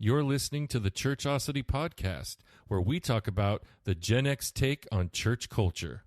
You're listening to the Churchosity Podcast, where we talk about the Gen X take on church culture.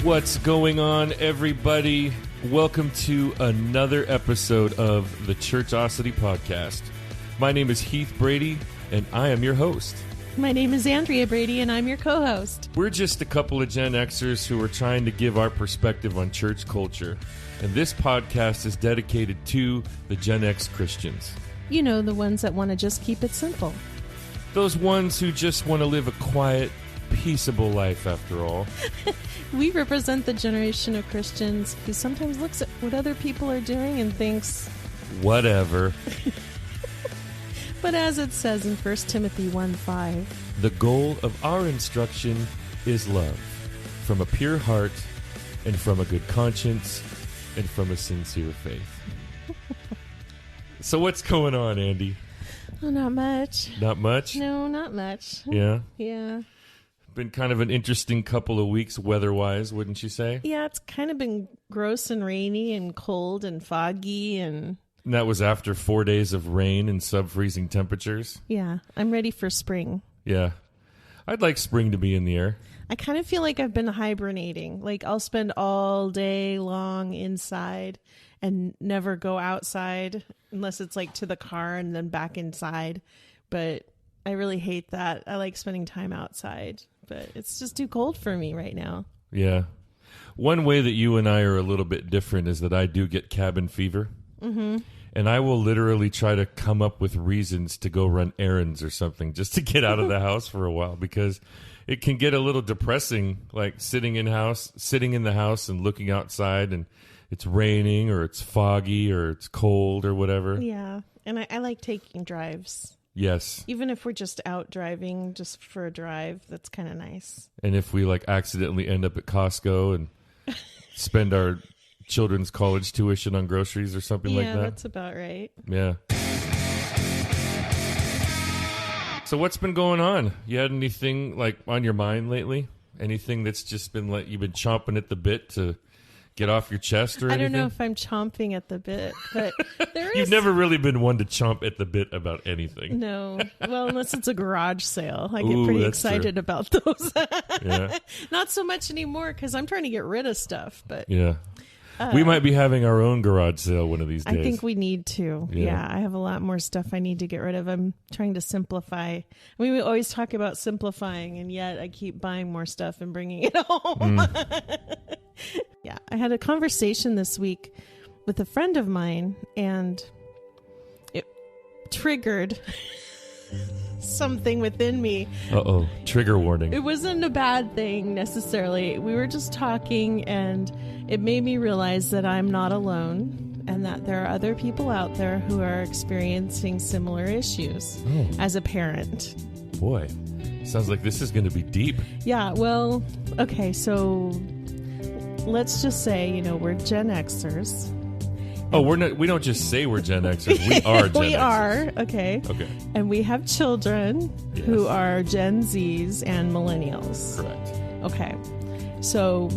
What's going on, everybody? Welcome to another episode of the Churchosity Podcast. My name is Heath Brady, and I am your host. My name is Andrea Brady, and I'm your co-host. We're just a couple of Gen Xers who are trying to give our perspective on church culture, and this podcast is dedicated to the Gen X Christians. You know, the ones that want to just keep it simple. Those ones who just want to live a quiet, peaceable life, after all. We represent the generation of Christians who sometimes looks at what other people are doing and thinks, whatever. But as it says in 1 Timothy 1:5, the goal of our instruction is love, from a pure heart, and from a good conscience, and from a sincere faith. So what's going on, Andy? Oh, not much. Not much? No, not much. Yeah? Yeah. Been kind of an interesting couple of weeks weather-wise, wouldn't you say? Yeah, it's kind of been gross and rainy and cold and foggy and that was after 4 days of rain and sub-freezing temperatures. yeah, I'm ready for spring. Yeah. I'd like spring to be in the air. I kind of feel like I've been hibernating. Like I'll spend all day long inside and never go outside unless it's like to the car and then back inside. But I really hate that. I like spending time outside, but it's just too cold for me right now. Yeah. One way that you and I are a little bit different is that I do get cabin fever. Mm-hmm. And I will literally try to come up with reasons to go run errands or something just to get out of the house for a while, because it can get a little depressing, like sitting in the house and looking outside and it's raining or it's foggy or it's cold or whatever. Yeah. And I like taking drives. Yes. Even if we're just out driving just for a drive, that's kind of nice. And if we like accidentally end up at Costco and spend our children's college tuition on groceries or something like that. Yeah, that's about right. Yeah. So what's been going on? You had anything like on your mind lately? Anything that's just been like you've been chomping at the bit to get off your chest or anything? I don't know if I'm chomping at the bit, but there is... You've never really been one to chomp at the bit about anything. No. Well, unless it's a garage sale. I get pretty excited about those. Yeah. Not so much anymore because I'm trying to get rid of stuff. But yeah. We might be having our own garage sale one of these days. I think we need to. Yeah, I have a lot more stuff I need to get rid of. I'm trying to simplify. I mean, we always talk about simplifying, and yet I keep buying more stuff and bringing it home. Yeah, I had a conversation this week with a friend of mine, and it triggered something within me. Uh-oh, trigger warning. It wasn't a bad thing necessarily. We were just talking, and it made me realize that I'm not alone and that there are other people out there who are experiencing similar issues as a parent. Boy, sounds like this is going to be deep. Yeah, well, okay, so let's just say, we're Gen Xers. Oh, we don't just say we're Gen Xers. We are Gen Xers. We are, okay. Okay. And we have children who are Gen Zs and Millennials. Correct. Okay. So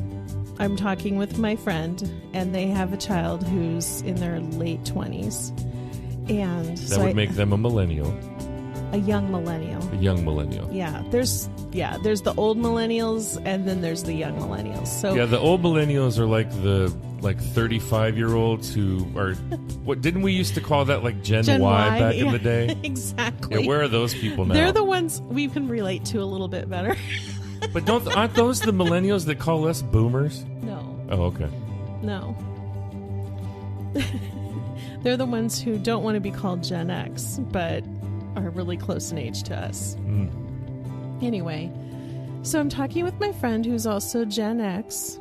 I'm talking with my friend, and they have a child who's in their late 20s. And that would make them a millennial. A young millennial. A young millennial. Yeah. There's the old millennials, and then there's the young millennials. So yeah, the old millennials are like the 35-year-olds who are what didn't we used to call that like Gen Y back in the day? Exactly. Yeah, where are those people now? They're the ones we can relate to a little bit better. But aren't those the millennials that call us boomers? No. Oh, okay. No. They're the ones who don't want to be called Gen X, but are really close in age to us. Anyway, so I'm talking with my friend who's also Gen X,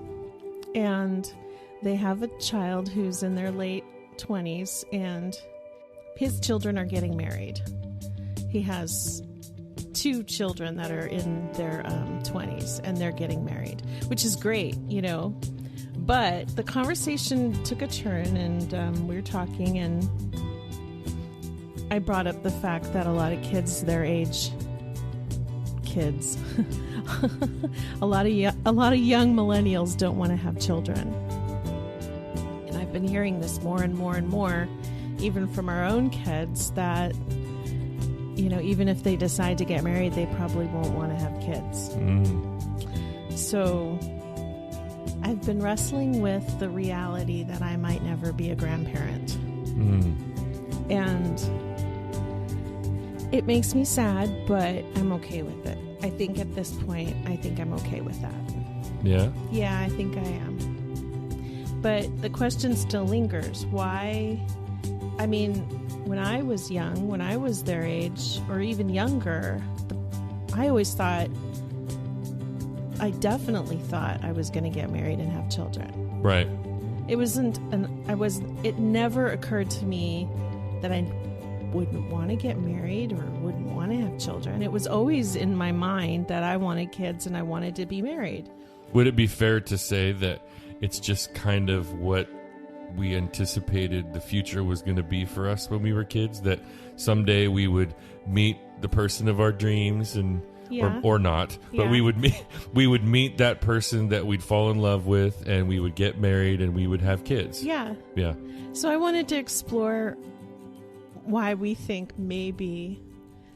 and they have a child who's in their late 20s, and his children are getting married. He has two children that are in their 20s, and they're getting married, which is great, But the conversation took a turn, and we were talking, and I brought up the fact that a lot of kids their age, a lot of young millennials don't want to have children. And I've been hearing this more and more and more, even from our own kids, that even if they decide to get married, they probably won't want to have kids. So I've been wrestling with the reality that I might never be a grandparent. And it makes me sad, but I'm okay with it. I think at this point, I'm okay with that. Yeah? Yeah, I think I am. But the question still lingers. When I was young, when I was their age, or even younger, I definitely thought I was going to get married and have children. Right. It never occurred to me that I wouldn't want to get married or wouldn't want to have children. It was always in my mind that I wanted kids and I wanted to be married. Would it be fair to say that it's just kind of what we anticipated the future was going to be for us when we were kids, that someday we would meet the person of our dreams or not, but we would meet that person that we'd fall in love with, and we would get married and we would have kids. Yeah. So I wanted to explore why we think maybe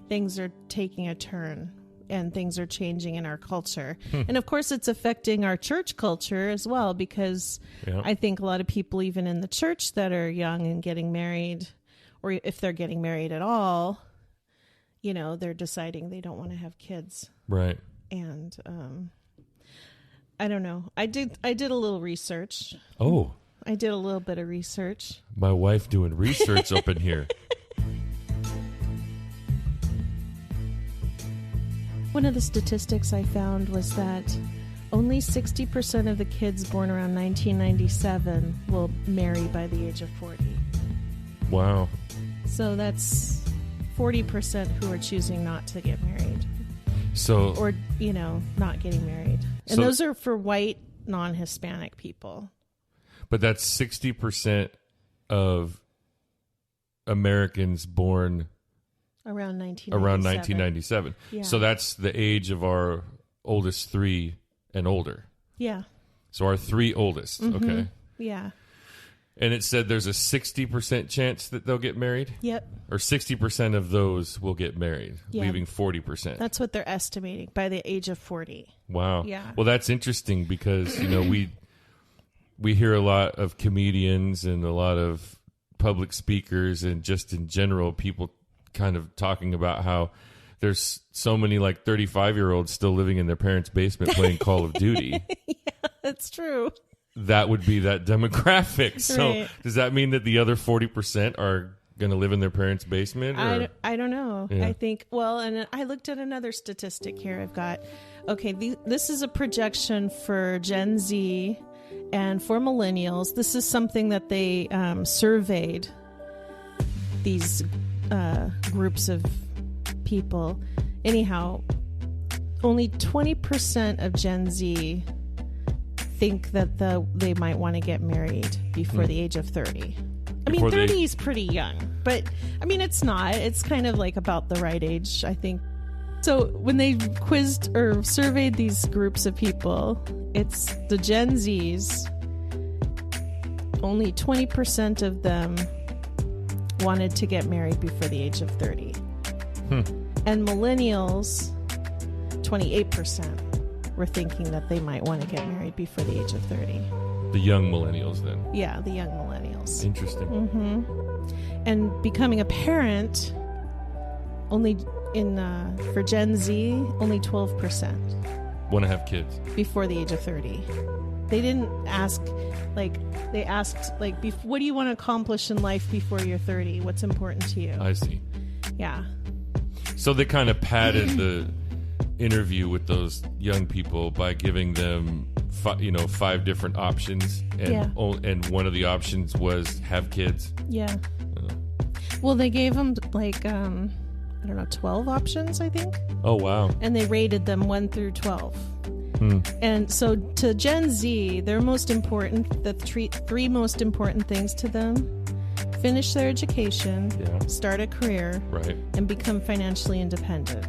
things are taking a turn and things are changing in our culture. And of course it's affecting our church culture as well, because I think a lot of people even in the church that are young and getting married, or if they're getting married at all, they're deciding they don't want to have kids. Right. And I don't know. I did a little research. Oh. I did a little bit of research. My wife doing research up in here. One of the statistics I found was that only 60% of the kids born around 1997 will marry by the age of 40. Wow. So that's 40% who are choosing not to get married. So, or, not getting married. And those are for white, non-Hispanic people. But that's 60% of Americans born around 1997. Yeah. So that's the age of our oldest three and older. Yeah. So our three oldest. Mm-hmm. Okay. Yeah. And it said there's a 60% chance that they'll get married? Yep. Or 60% of those will get married, leaving 40%. That's what they're estimating by the age of 40. Wow. Yeah. Well, that's interesting because, we hear a lot of comedians and a lot of public speakers and just in general people kind of talking about how there's so many 35-year-olds still living in their parents' basement playing Call of Duty. Yeah, that's true. That would be that demographic. So right. Does that mean that the other 40% are going to live in their parents' basement? Or? I don't know. Yeah. I think, and I looked at another statistic here. I've got, this is a projection for Gen Z and for millennials. This is something that they surveyed these groups of people. Anyhow, only 20% of Gen Z think that they might want to get married before the age of 30. I mean, 30 is pretty young, but it's not. It's kind of about the right age, I think. So when they quizzed or surveyed these groups of people, it's the Gen Zs. Only 20% of them wanted to get married before the age of 30. And millennials, 28% were thinking that they might want to get married before the age of 30. The young millennials, then. Yeah, the young millennials. Interesting. Mm-hmm. And becoming a parent, only for Gen Z, only 12% want to have kids before the age of 30. They didn't ask, they asked, what do you want to accomplish in life before you're 30? What's important to you? I see. Yeah. So they kind of padded the interview with those young people by giving them 5 different options, and and one of the options was have kids. Yeah. Well, they gave them I don't know, 12 options, I think. Oh, wow. And they rated them 1 through 12. And so to Gen Z, their most important, the three most important things to them: finish their education, start a career, and become financially independent.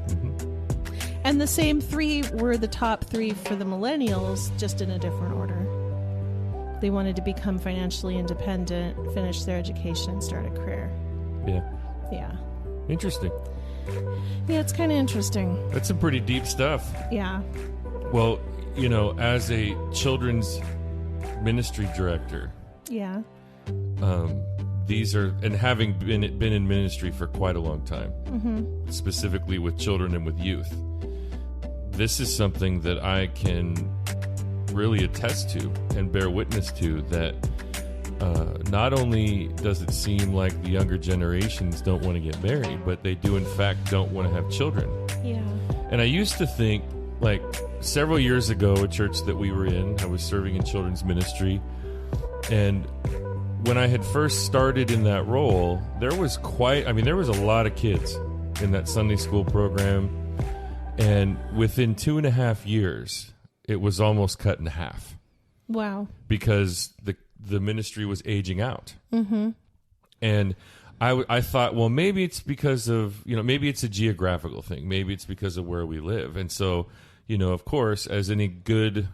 And the same 3 were the top 3 for the millennials, just in a different order. They wanted to become financially independent, finish their education, start a career. Yeah. Interesting. Yeah, it's kind of interesting. That's some pretty deep stuff. Yeah. Well, you know, as a children's ministry director, these are, and having been in ministry for quite a long time, specifically with children and with youth, this is something that I can really attest to and bear witness to, that not only does it seem like the younger generations don't want to get married, but they do in fact don't want to have children. Yeah. And I used to think, like, several years ago, a church that we were in, I was serving in children's ministry, and when I had first started in that role, there was a lot of kids in that Sunday school program, and within 2.5 years, it was almost cut in half. Wow. Because the ministry was aging out. And I thought, well, maybe it's because of, maybe it's a geographical thing. Maybe it's because of where we live. And so, of course, as any good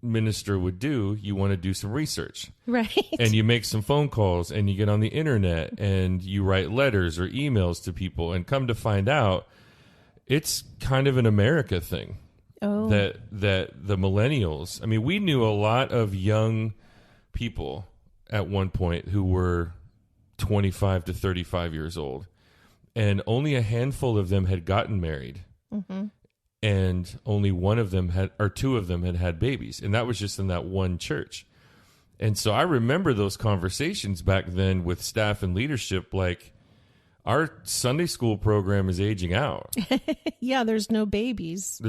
minister would do, you want to do some research. Right. And you make some phone calls, and you get on the internet, and you write letters or emails to people, and come to find out, it's kind of an America thing. Oh. That the millennials, I mean, we knew a lot of young people at one point who were 25 to 35 years old, and only a handful of them had gotten married. And only one of them two of them had babies, and that was just in that one church. And so I remember those conversations back then with staff and leadership, like, our Sunday school program is aging out. Yeah, there's no babies.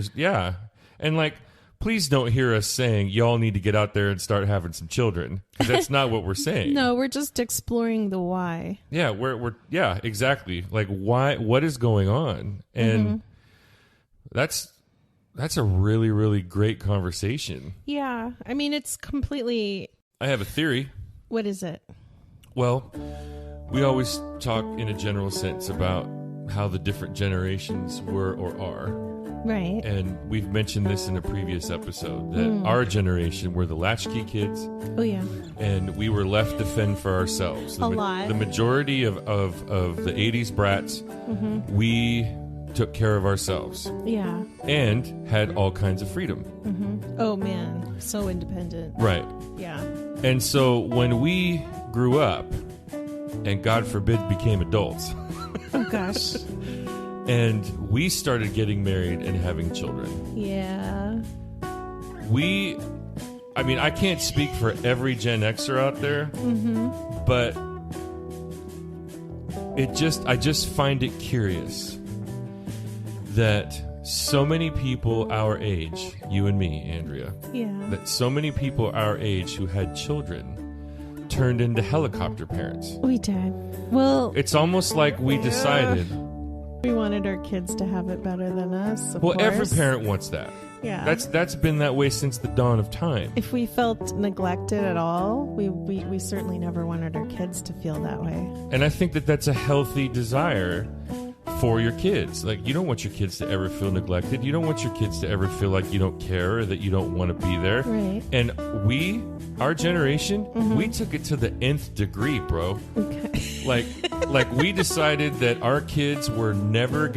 And like, please don't hear us saying y'all need to get out there and start having some children, because that's not what we're saying. No, we're just exploring the why. Yeah, we're exactly. Like, why? What is going on? And that's a really, really great conversation. Yeah, I mean, it's completely. I have a theory. What is it? Well, we always talk in a general sense about how the different generations were or are. Right. And we've mentioned this in a previous episode, that our generation were the latchkey kids. Oh, yeah. And we were left to fend for ourselves. A lot. The majority of the 80s brats, we took care of ourselves. Yeah. And had all kinds of freedom. Oh, man. So independent. Right. Yeah. And so when we grew up, and God forbid became adults. Oh, gosh. And we started getting married and having children. Yeah. I can't speak for every Gen Xer out there, but I just find it curious that so many people our age, you and me, Andrea, that so many people our age who had children turned into helicopter parents. We did. Well, it's almost like we decided we wanted our kids to have it better than us. Well, every parent wants that. Yeah. That's been that way since the dawn of time. If we felt neglected at all, we certainly never wanted our kids to feel that way. And I think that that's a healthy desire for your kids. Like, you don't want your kids to ever feel neglected. You don't want your kids to ever feel like you don't care or that you don't want to be there. Right. And our generation, we took it to the nth degree, bro. Okay. Like we decided that our kids were never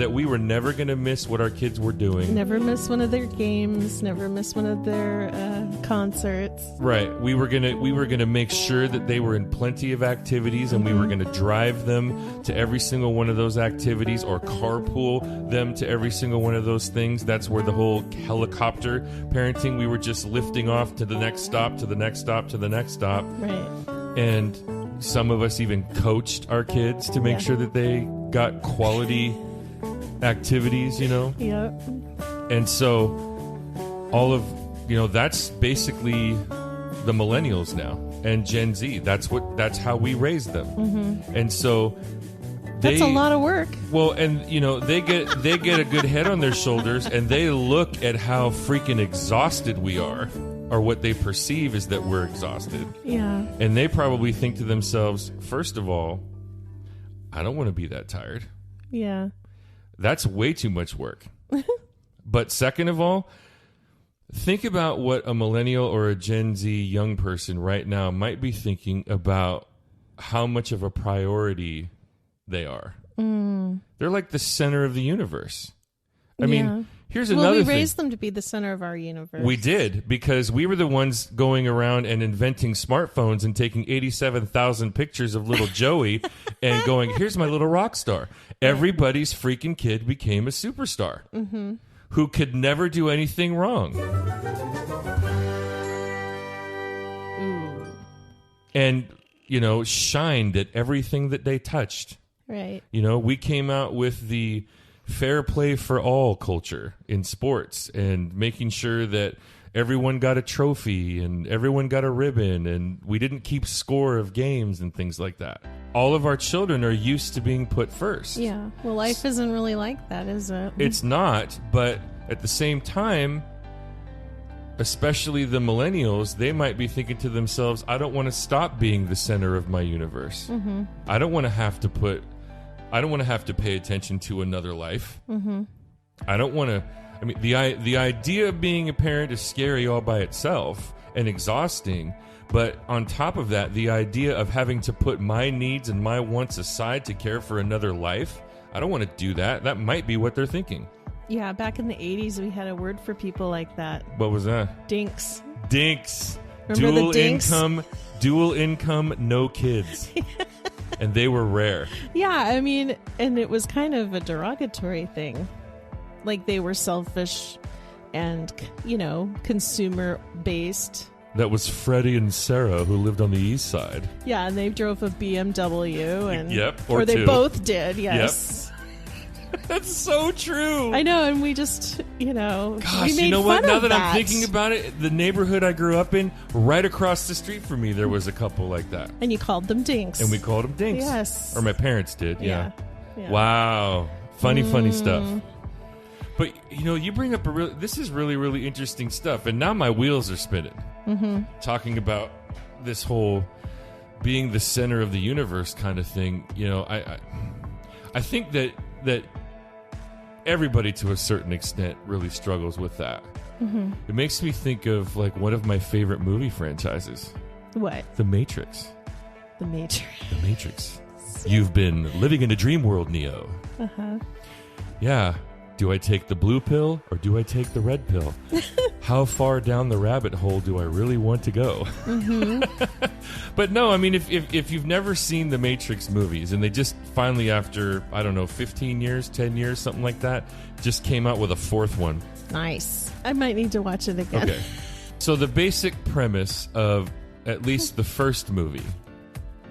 we were never gonna miss what our kids were doing. Never miss one of their games. Never miss one of their concerts. Right. We were gonna make sure that they were in plenty of activities, and we were gonna drive them to every single one of those activities, or carpool them to every single one of those things. That's where the whole helicopter parenting. We were just lifting off to the next stop, to the next stop, to the next stop. Right. And some of us even coached our kids to make sure that they got quality activities, Yep. And so all of, that's basically the millennials now and Gen Z. That's how we raised them. And so That's a lot of work. Well, and they get a good head on their shoulders, and they look at how freaking exhausted we are, or what they perceive is that we're exhausted. Yeah. And they probably think to themselves, first of all, I don't want to be that tired. Yeah. That's way too much work. But second of all, think about what a millennial or a Gen Z young person right now might be thinking about how much of a priority they are. They're like the center of the universe. I mean, here's another thing. We raised them to be the center of our universe. We did, because we were the ones going around and inventing smartphones and taking 87,000 pictures of little Joey and going, here's my little rock star. Everybody's freaking kid became a superstar who could never do anything wrong. Ooh. And, shined at everything that they touched. Right. We came out with the fair play for all culture in sports, and making sure that everyone got a trophy and everyone got a ribbon, and we didn't keep score of games and things like that. All of our children are used to being put first. Yeah. Well, life isn't really like that, is it? It's not, but at the same time, especially the millennials, they might be thinking to themselves, I don't want to stop being the center of my universe. I don't want to have to pay attention to another life. I don't want to. I mean, the idea of being a parent is scary all by itself and exhausting. But on top of that, the idea of having to put my needs and my wants aside to care for another life, I don't want to do that. That might be what they're thinking. Yeah, back in the 80s, we had a word for people like that. What was that? Dinks. Dinks. Remember the dinks? Dual income, no kids. And they were rare. Yeah, I mean, and it was kind of a derogatory thing. Like, they were selfish and, consumer based. That was Freddie and Sarah, who lived on the east side. Yeah, and they drove a BMW. And yep, or they two. both did, yes. Yep. That's so true. I know, and we just, Gosh, we made you know what? fun Now of that I'm thinking about it, the neighborhood I grew up in, right across the street from me, there was a couple like that. And you called them dinks. And we called them dinks. Yes. Or my parents did, yeah. Yeah. Wow. Funny stuff. But, you bring up this is really, really interesting stuff. And now my wheels are spinning. Talking about this whole being the center of the universe kind of thing. I think that everybody to a certain extent really struggles with that. It makes me think of like one of my favorite movie franchises. What? The Matrix. The Matrix. The Matrix. You've been living in a dream world, Neo. Yeah. Do I take the blue pill or do I take the red pill? How far down the rabbit hole do I really want to go? But no, I mean, if you've never seen the Matrix movies, and they just finally, after, 15 years, 10 years, something like that, just came out with a fourth one. Nice. I might need to watch it again. Okay. So the basic premise of at least the first movie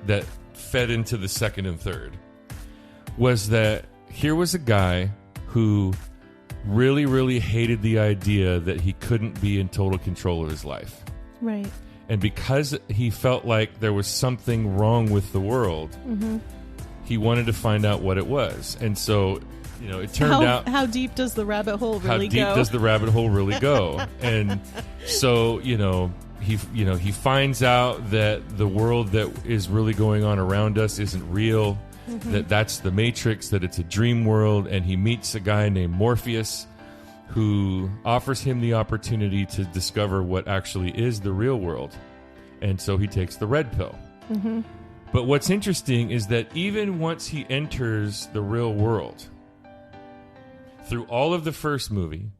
that fed into the second and third was that here was a guy who really, really hated the idea that he couldn't be in total control of his life. Right. And because he felt like there was something wrong with the world, he wanted to find out what it was. And so, it turned out... How deep does the rabbit hole really go? How deep does the rabbit hole really go? And so, he finds out that the world that is really going on around us isn't real. That's the Matrix, that it's a dream world, and he meets a guy named Morpheus who offers him the opportunity to discover what actually is the real world. And so he takes the red pill. But what's interesting is that even once he enters the real world, through all of the first movie,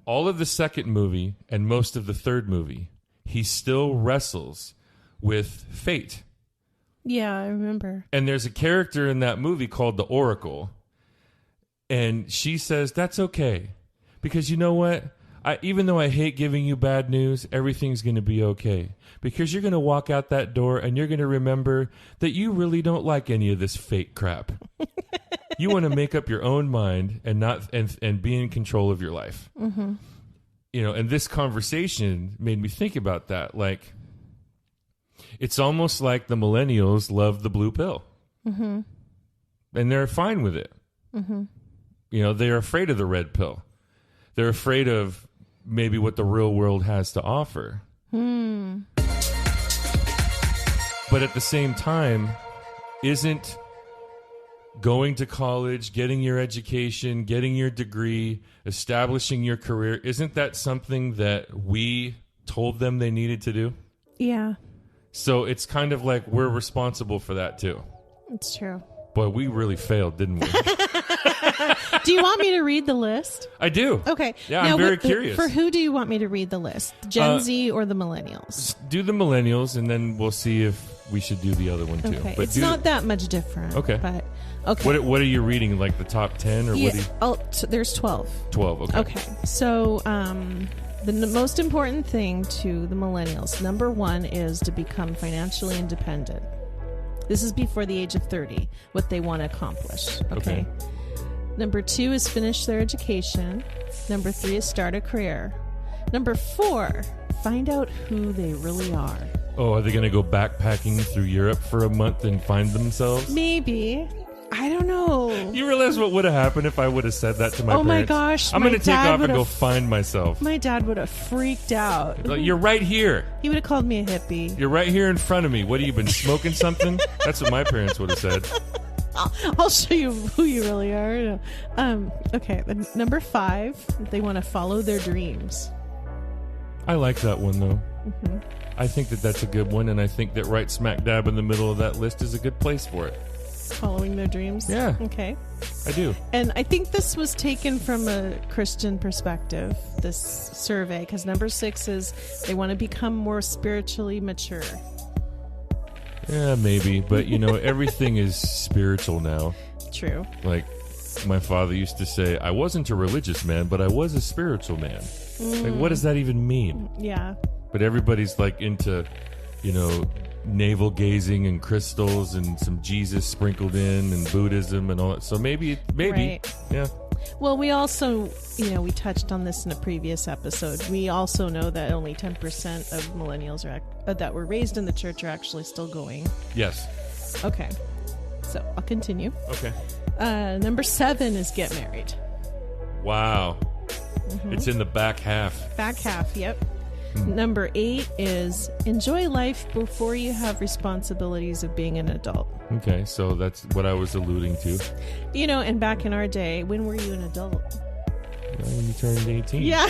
all of the second movie, and most of the third movie, he still wrestles with fate. Yeah, I remember. And there's a character in that movie called the Oracle. And she says, that's okay. Because you know what? Even though I hate giving you bad news, everything's going to be okay. Because you're going to walk out that door and you're going to remember that you really don't like any of this fate crap. You want to make up your own mind and be in control of your life. And this conversation made me think about that. Like, it's almost like the millennials love the blue pill. and they're fine with it. You know, they're afraid of the red pill. They're afraid of maybe what the real world has to offer. But at the same time, isn't going to college, getting your education, getting your degree, establishing your career, isn't that something that we told them they needed to do? Yeah. So it's kind of like we're responsible for that too. It's true. Boy, we really failed, didn't we? Do you want me to read the list? I do. Okay. Yeah, now, I'm very curious. For who do you want me to read the list? Gen Z or the millennials? Do the millennials, and then we'll see if we should do the other one too. Okay. But it's not that much different. Okay. But okay. What are you reading? Like the top 10 or what? There's 12. 12. Okay. Okay. So the most important thing to the millennials, number 1, is to become financially independent. This is before the age of 30, what they want to accomplish. Okay. Number 2 is finish their education. Number 3 is start a career. Number 4, find out who they really are. Oh, are they going to go backpacking through Europe for a month and find themselves? Maybe. I don't know. You realize what would have happened if I would have said that to my parents? Oh my gosh. I'm going to take off and go find myself. My dad would have freaked out. Like, you're right here. He would have called me a hippie. You're right here in front of me. What, have you been smoking something? That's what my parents would have said. I'll show you who you really are. Okay, number 5, they want to follow their dreams. I like that one, though. I think that's a good one, and I think that right smack dab in the middle of that list is a good place for it. Following their dreams? Yeah. Okay. I do. And I think this was taken from a Christian perspective, this survey, because number 6 is they want to become more spiritually mature. Yeah, maybe. But, you know, everything is spiritual now. True. Like, my father used to say, I wasn't a religious man, but I was a spiritual man. Like, what does that even mean? Yeah. But everybody's, like, into, you know, navel gazing and crystals and some Jesus sprinkled in and Buddhism and all that. So maybe, right. Yeah. Well, we also, you know, we touched on this in a previous episode. We also know that only 10% of millennials that were raised in the church are actually still going. Yes. Okay. So I'll continue. Okay. Number 7 is get married. Wow. It's in the back half. Back half, yep. Number 8 is enjoy life before you have responsibilities of being an adult. Okay, so that's what I was alluding to. You know, and back in our day, when were you an adult? When you turned 18. Yeah.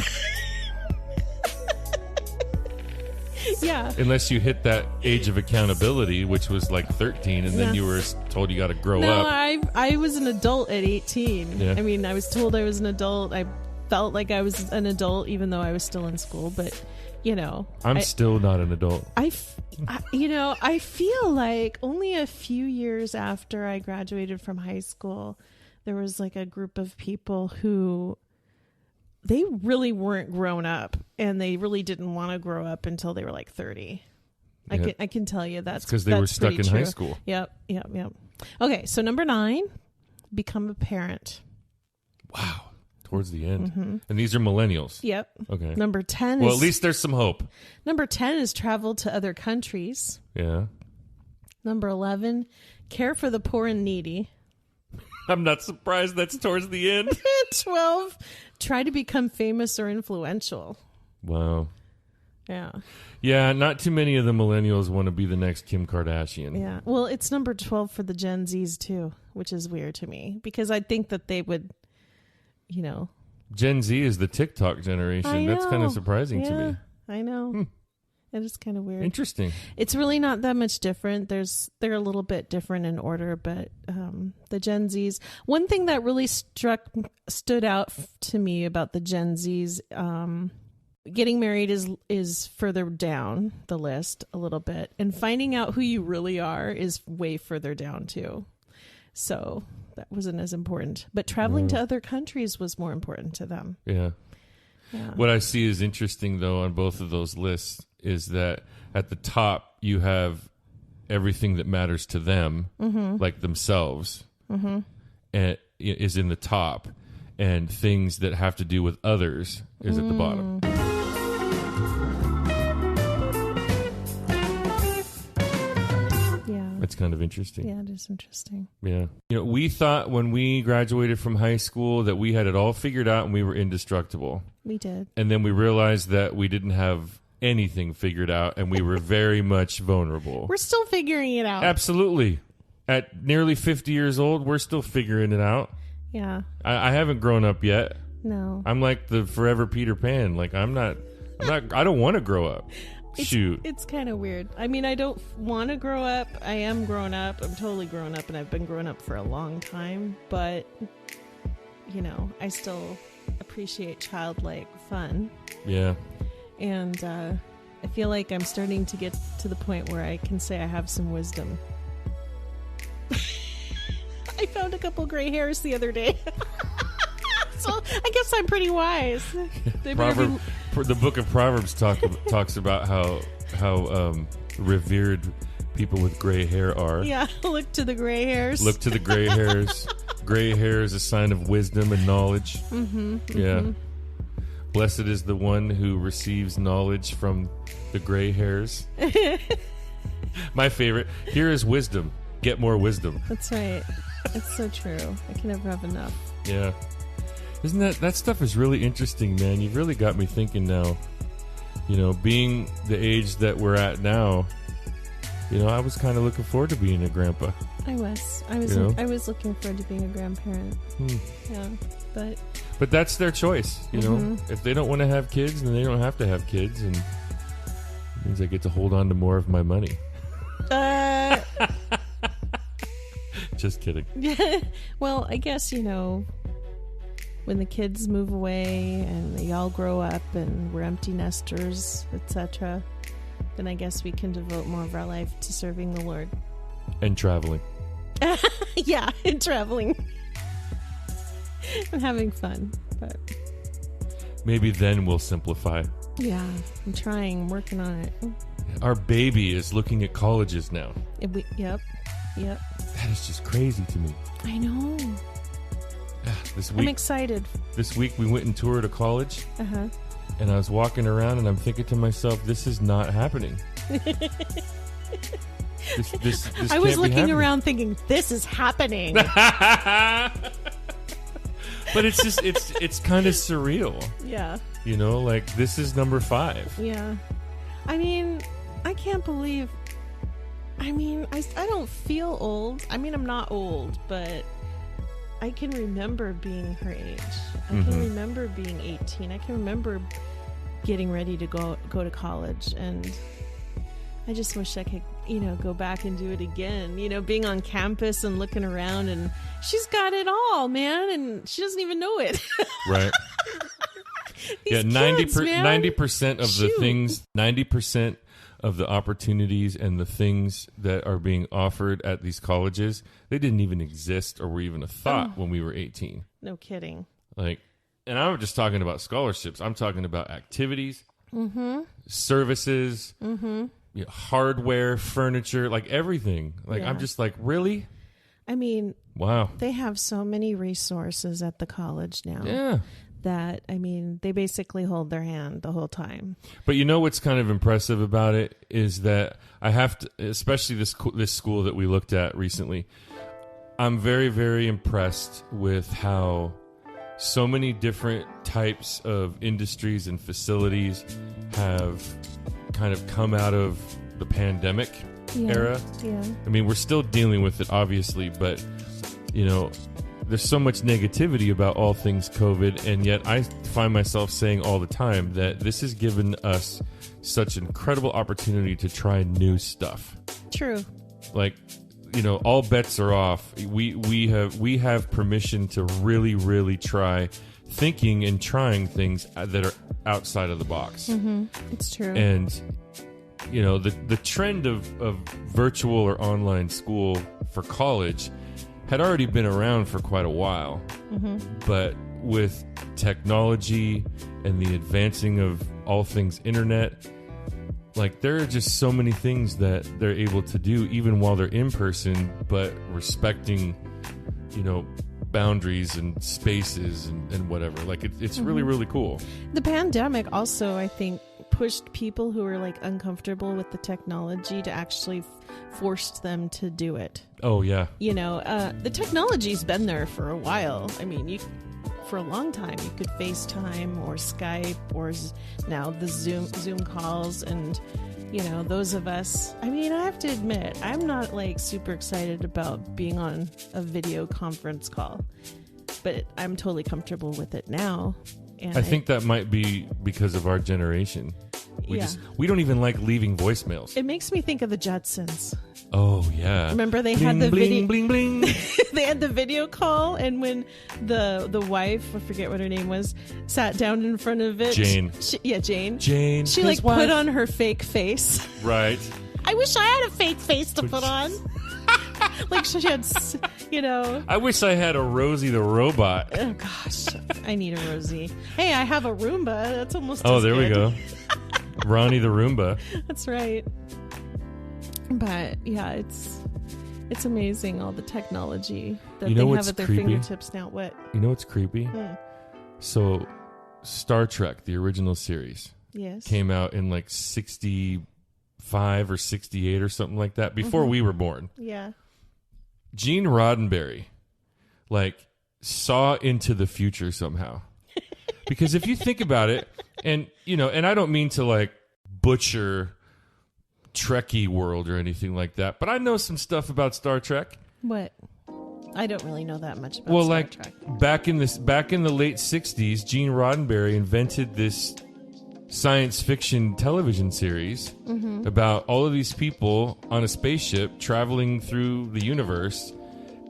Yeah. Unless you hit that age of accountability, which was like 13, and then you were told you got to grow up. No, I was an adult at 18. Yeah. I mean, I was told I was an adult. I felt like I was an adult, even though I was still in school, but... You know, I'm still not an adult. I feel like only a few years after I graduated from high school, there was like a group of people who they really weren't grown up, and they really didn't want to grow up until they were like 30. Yeah. I can tell you that's because they were stuck in high school. Yep. Okay, so number 9, become a parent. Wow. Towards the end. And these are millennials. Yep. Okay. Number 10 Well, at least there's some hope. Number 10 is travel to other countries. Yeah. Number 11, care for the poor and needy. I'm not surprised that's towards the end. 12, try to become famous or influential. Wow. Yeah. Yeah, not too many of the millennials want to be the next Kim Kardashian. Yeah. Well, it's number 12 for the Gen Zs too, which is weird to me because I think that they would... You know, Gen Z is the TikTok generation. That's kind of surprising to me. I know. It is kind of weird. Interesting. It's really not that much different. They're a little bit different in order, but the Gen Zs. One thing that really stood out to me about the Gen Zs, getting married is further down the list a little bit, and finding out who you really are is way further down too. So. That wasn't as important. But traveling to other countries was more important to them. Yeah. What I see is interesting, though, on both of those lists is that at the top, you have everything that matters to them, like themselves, and is in the top. And things that have to do with others is at the bottom. That's kind of interesting. Yeah, it is interesting. Yeah. We thought when we graduated from high school that we had it all figured out and we were indestructible. We did. And then we realized that we didn't have anything figured out and we were very much vulnerable. We're still figuring it out. Absolutely. At nearly 50 years old, we're still figuring it out. Yeah. I haven't grown up yet. No. I'm like the forever Peter Pan. Like I don't want to grow up. It's kind of weird. I mean, I don't want to grow up. I am grown up. I'm totally grown up, and I've been grown up for a long time. But, I still appreciate childlike fun. Yeah. And I feel like I'm starting to get to the point where I can say I have some wisdom. I found a couple gray hairs the other day. So I guess I'm pretty wise. The book of Proverbs talks about how revered people with gray hair are. Yeah, look to the gray hairs. Look to the gray hairs. Gray hair is a sign of wisdom and knowledge. Mm-hmm, yeah. Mm-hmm. Blessed is the one who receives knowledge from the gray hairs. My favorite. Here is wisdom. Get more wisdom. That's right. It's so true. I can never have enough. Yeah. Isn't that stuff is really interesting, man. You've really got me thinking now. Being the age that we're at now, I was kind of looking forward to being a grandpa. I was looking forward to being a grandparent. Yeah, but that's their choice, Mm-hmm. If they don't want to have kids, then they don't have to have kids, and it means I get to hold on to more of my money. Just kidding. Well, I guess, when the kids move away and they all grow up and we're empty nesters, etc., then I guess we can devote more of our life to serving the Lord. And traveling. Yeah, and traveling. And having fun. But maybe then we'll simplify. Yeah, I'm working on it. Our baby is looking at colleges now. Yep. That is just crazy to me. I know. This week, I'm excited. This week we went and toured a college. Uh-huh. And I was walking around and I'm thinking to myself, this is not happening. This I was looking around thinking, this is happening. But it's just, it's kind of surreal. Yeah. Like this is number 5. Yeah. I mean, I can't believe, I don't feel old. I'm not old, but I can remember being her age. I can remember being 18. I can remember getting ready to go to college, and I just wish I could, go back and do it again. Being on campus and looking around, and she's got it all, man, and she doesn't even know it. Right. Yeah, 90% of the things, 90% of the opportunities and the things that are being offered at these colleges, they didn't even exist or were even a thought when we were 18. No kidding. And I'm just talking about scholarships. I'm talking about activities, services, hardware, furniture, everything. I'm just really? Wow. They have so many resources at the college now. Yeah. That, they basically hold their hand the whole time. But what's kind of impressive about it is that I have to, especially this school that we looked at recently, I'm very, very impressed with how so many different types of industries and facilities have kind of come out of the pandemic era. Yeah. We're still dealing with it, obviously, but, there's so much negativity about all things COVID, and yet I find myself saying all the time that this has given us such incredible opportunity to try new stuff. True. All bets are off. We have permission to really, really try thinking and trying things that are outside of the box. Mm-hmm. It's true. And the trend of virtual or online school for college had already been around for quite a while. Mm-hmm. But with technology and the advancing of all things internet, there are just so many things that they're able to do even while they're in person, but respecting, boundaries and spaces and whatever. It's really, really cool. The pandemic also, I think, pushed people who were like uncomfortable with the technology to actually forced them to do it. Oh, yeah. You know, the technology's been there for a while. I mean, for a long time, you could FaceTime or Skype or now the Zoom calls, and you know, those of us. I mean, I have to admit, I'm not like super excited about being on a video conference call, but I'm totally comfortable with it now. And I think that might be because of our generation. We don't even like leaving voicemails. It makes me think of the Jetsons. Oh, yeah. Remember they bling, had the bling, video bling, bling. they had the video call, and when the wife, I forget what her name was, sat down in front of it. Jane. Jane. Jane. She like put on her fake face. Right. I wish I had a fake face to put on. Like she had, you know. I wish I had a Rosie the robot. Oh gosh, I need a Rosie. Hey, I have a Roomba. That's almost. Oh, as there good. we go. Ronnie the Roomba. That's right. But yeah, it's amazing all the technology that they have at their fingertips now. What? You know what's creepy? So, Star Trek, the original series, yes, came out in like 65 or 68 or something like that, before we were born. Yeah. Gene Roddenberry, like, saw into the future somehow. Because if you think about it, and, you know, and I don't mean to, like, butcher Trekkie world or anything like that, but I know some stuff about Star Trek. What? I don't really know that much about Star Trek. back in the late 60s, Gene Roddenberry invented this science fiction television series about all of these people on a spaceship traveling through the universe,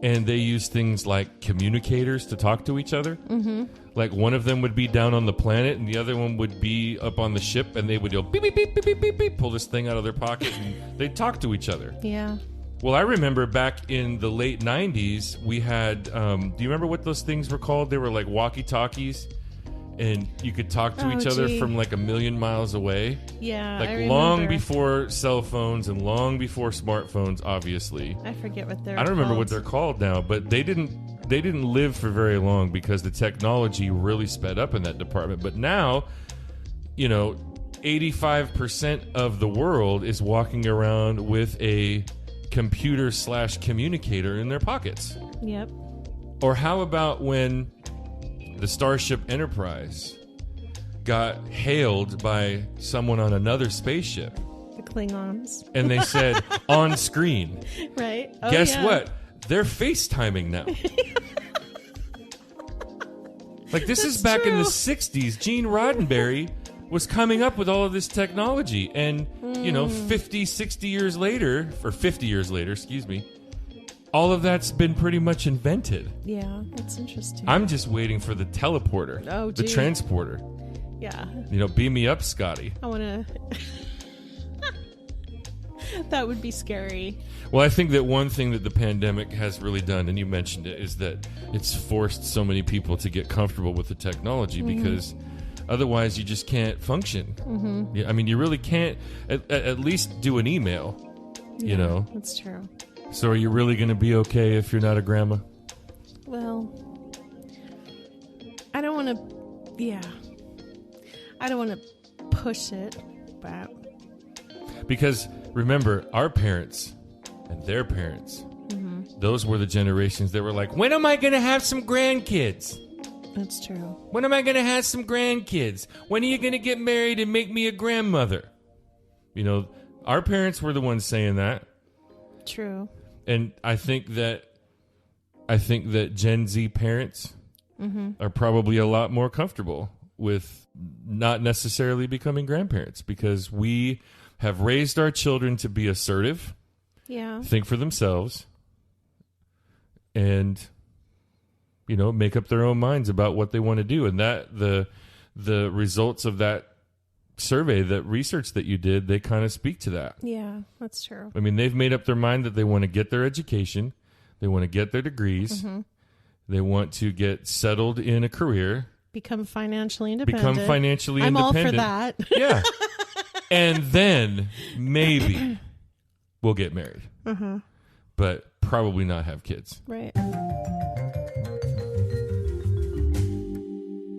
and they use things like communicators to talk to each other. Like one of them would be down on the planet and the other one would be up on the ship, and they would go beep beep beep beep beep beep beep, pull this thing out of their pocket, and they'd talk to each other. Yeah. Well, I remember back in the late 90s, we had, do you remember what those things were called? They were like walkie-talkies, and you could talk to each other from like a million miles away. Yeah, like I remember. Long before cell phones and long before smartphones, obviously. I forget what they're I don't remember what they're called now, but they didn't live for very long because the technology really sped up in that department. But now, you know, 85% of the world is walking around with a computer/communicator in their pockets. Yep. Or how about when the Starship Enterprise got hailed by someone on another spaceship? The Klingons. And they said, on screen. Right. Oh, guess what? They're FaceTiming now. Like, this is back in the 60s. Gene Roddenberry was coming up with all of this technology. And, you know, 50, 60 years later, or 50 years later, excuse me, all of that's been pretty much invented. Yeah, that's interesting. I'm just waiting for the teleporter. Oh, the transporter. Yeah. You know, beam me up, Scotty. I want to... That would be scary. Well, I think that one thing that the pandemic has really done, and you mentioned it, is that it's forced so many people to get comfortable with the technology because otherwise you just can't function. Yeah, I mean, you really can't at least do an email, you know? That's true. So are you really going to be okay if you're not a grandma? Well, I don't want to, I don't want to push it, but... Because remember, our parents and their parents, those were the generations that were like, when am I going to have some grandkids? That's true. When am I going to have some grandkids? When are you going to get married and make me a grandmother? You know, our parents were the ones saying that. True. And I think that Gen Z parents are probably a lot more comfortable with not necessarily becoming grandparents because we have raised our children to be assertive, think for themselves, and, you know, make up their own minds about what they want to do. And that the results of that survey, that research that you did, they kind of speak to that. Yeah, that's true. I mean, they've made up their mind that they want to get their education, they want to get their degrees, they want to get settled in a career, become financially independent. I'm all for that. Yeah. And then maybe we'll get married. But probably not have kids. Right.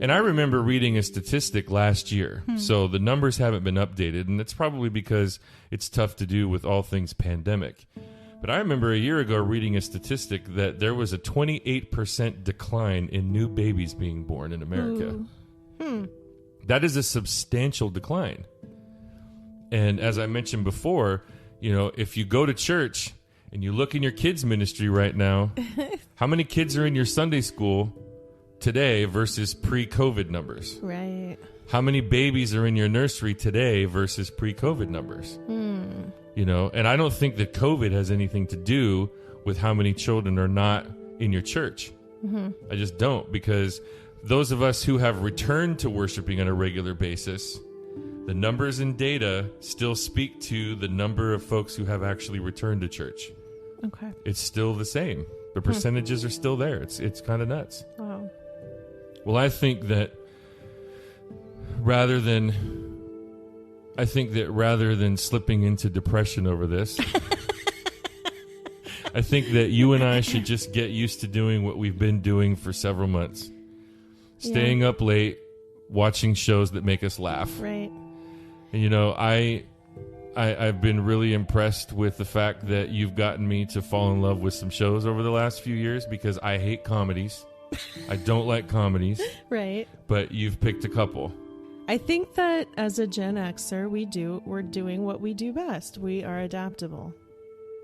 And I remember reading a statistic last year. So the numbers haven't been updated, and it's probably because it's tough to do with all things pandemic. But I remember a year ago reading a statistic that there was a 28% decline in new babies being born in America. That is a substantial decline. And as I mentioned before, if you go to church and you look in your kids' ministry right now, how many kids are in your Sunday school today versus pre-COVID numbers? Right. How many babies are in your nursery today versus pre-COVID numbers? And I don't think that COVID has anything to do with how many children are not in your church. I just don't, because those of us who have returned to worshiping on a regular basis, the numbers and data still speak to the number of folks who have actually returned to church. Okay. It's still the same. The percentages are still there. It's kind of nuts. Wow. Well, I think that rather than slipping into depression over this, I think that you and I should just get used to doing what we've been doing for several months. Staying up late, watching shows that make us laugh. Right. And, I've been really impressed with the fact that you've gotten me to fall in love with some shows over the last few years, because I hate comedies. I don't like comedies. Right. But you've picked a couple. I think that as a Gen Xer, we're doing what we do best. We are adaptable.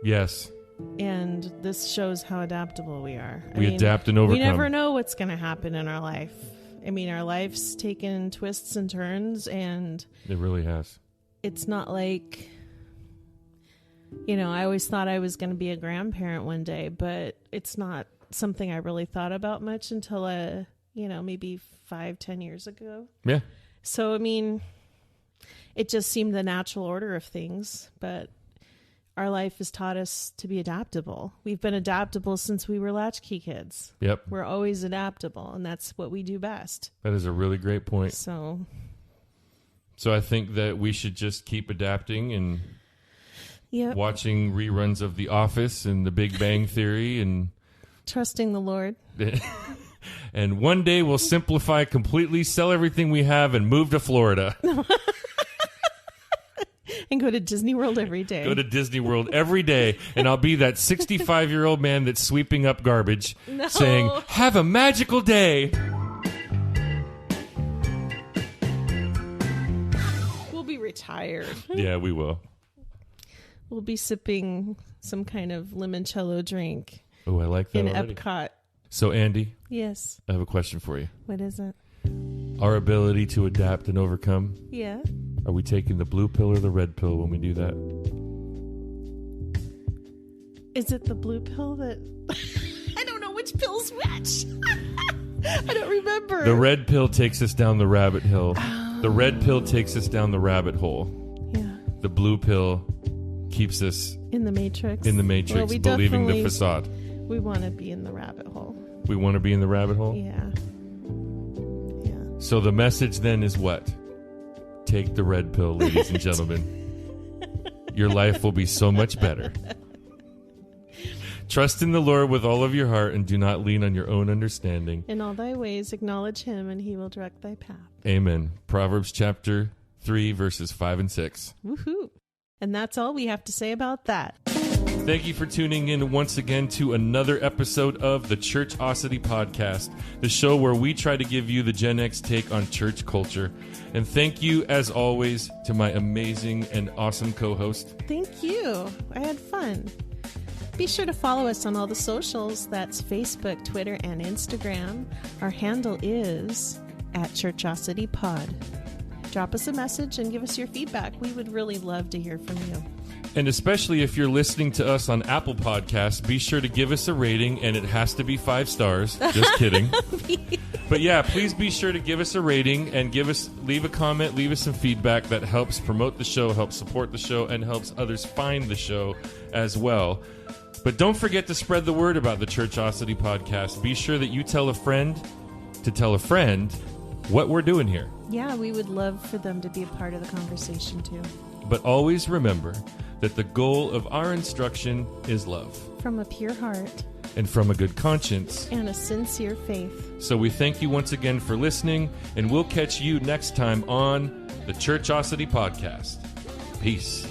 Yes. And this shows how adaptable we are. We adapt and overcome. We never know what's going to happen in our life. I mean, our life's taken twists and turns, and it really has. It's not like, I always thought I was going to be a grandparent one day, but it's not something I really thought about much until, maybe 5-10 years ago. Yeah. So, I mean, it just seemed the natural order of things, but our life has taught us to be adaptable. We've been adaptable since we were latchkey kids. Yep. We're always adaptable, and that's what we do best. That is a really great point. So I think that we should just keep adapting and watching reruns of The Office and The Big Bang Theory and trusting the Lord. And one day we'll simplify completely, sell everything we have, and move to Florida. And go to Disney World every day. Go to Disney World every day, and I'll be that 65-year-old man that's sweeping up garbage, saying, "Have a magical day." We'll be retired. Yeah, we will. We'll be sipping some kind of limoncello drink. Oh, I like that in already. Epcot. So, Andy. Yes. I have a question for you. What is it? Our ability to adapt and overcome. Yeah. Are we taking the blue pill or the red pill when we do that? Is it the blue pill that... I don't know which pill's which. I don't remember. The red pill takes us down the rabbit hill. The red pill takes us down the rabbit hole. Yeah. The blue pill keeps us... in the Matrix. In the Matrix, well, believing the facade. We want to be in the rabbit hole. We want to be in the rabbit hole? Yeah. Yeah. So the message then is what? Take the red pill, ladies and gentlemen. Your life will be so much better. Trust in the Lord with all of your heart and do not lean on your own understanding. In all thy ways acknowledge him and he will direct thy path. Amen. Proverbs chapter 3 verses 5 and 6. Woohoo. And that's all we have to say about that. Thank you for tuning in once again to another episode of the Churchosity Podcast, the show where we try to give you the Gen X take on church culture. And thank you, as always, to my amazing and awesome co-host. Thank you. I had fun. Be sure to follow us on all the socials. That's Facebook, Twitter, and Instagram. Our handle is @ChurchosityPod. Drop us a message and give us your feedback. We would really love to hear from you. And especially if you're listening to us on Apple Podcasts, be sure to give us a rating, and it has to be 5 stars. Just kidding. But yeah, please be sure to give us a rating and leave a comment, leave us some feedback that helps promote the show, helps support the show, and helps others find the show as well. But don't forget to spread the word about the Churchosity Podcast. Be sure that you tell a friend to tell a friend what we're doing here. Yeah, we would love for them to be a part of the conversation too. But always remember that the goal of our instruction is love. From a pure heart. and from a good conscience. And a sincere faith. So we thank you once again for listening, and we'll catch you next time on the Churchosity Podcast. Peace.